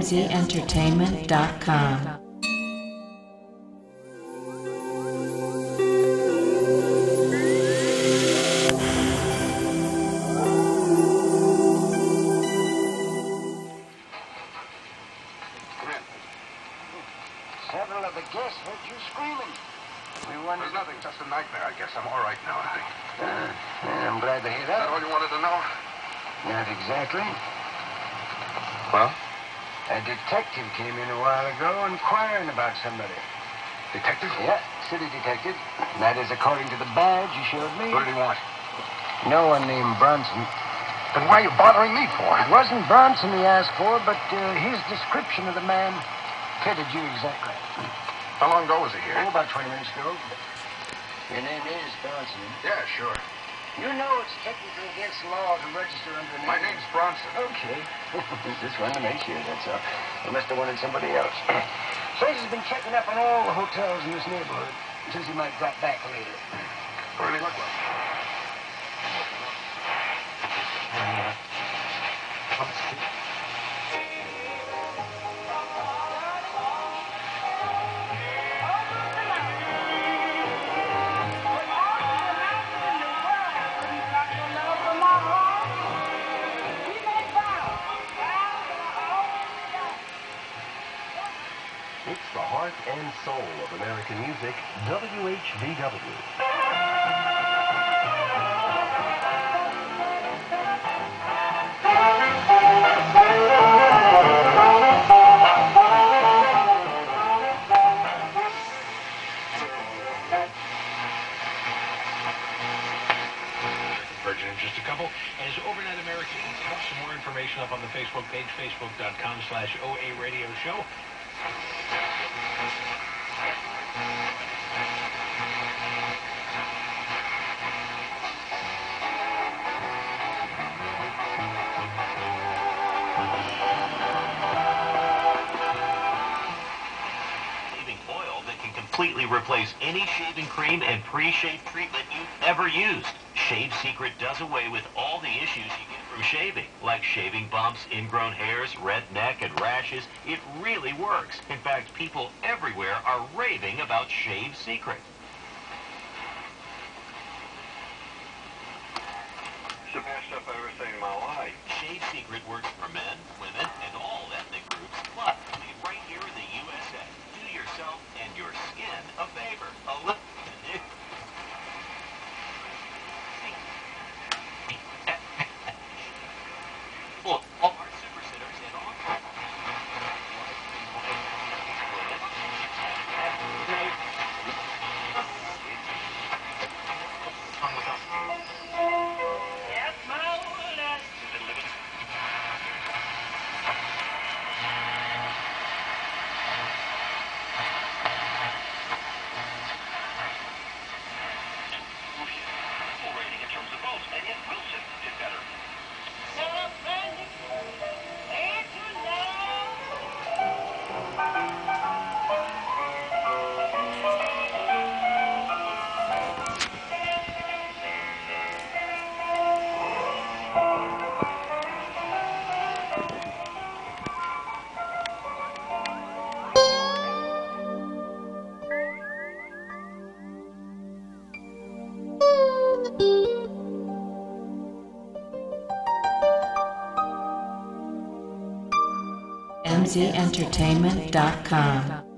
mzentertainment.com. Several of the guests heard you screaming. We wondered... There's nothing, just a nightmare, I guess. I'm all right now, I think. I'm glad to hear Is that that. all you wanted to know? Not exactly. Well? A detective came in a while ago inquiring about somebody. Detective? Yeah, city detective. That is according to the badge you showed me. What did he want? No one named Bronson. Then why are you bothering me for? It wasn't Bronson he asked for, but his description of the man fitted you exactly. How long ago was he here? Oh, about 20 minutes ago. Your name is Bronson. Yeah, sure. You know it's technically against the law to register under a name. My name's Bronson. Okay. Just wanted to make sure, that's all. You must have wanted somebody else. Says he's been checking up on all the hotels in this neighborhood. Says he might drop back later. What did he look like? It's the heart and soul of American music, WHVW. Virgin in just a couple. As Overnight America Eats Out, some more information up on the Facebook page, facebook.com/OA Radio Show. Shaving oil that can completely replace any shaving cream and pre-shave treatment you've ever used. Shave Secret does away with all the issues you get from shaving, like shaving bumps, ingrown hairs, red neck, and rashes. It really works. In fact, people everywhere are raving about Shave Secret. It's the best stuff I've ever seen in my life. Shave Secret works for men, women, and all ethnic groups, but made right here in the USA. Do yourself and your skin a favor. Well, all our super sitters and all. Rating in terms of votes, and yet Wilson did better. mzentertainment.com.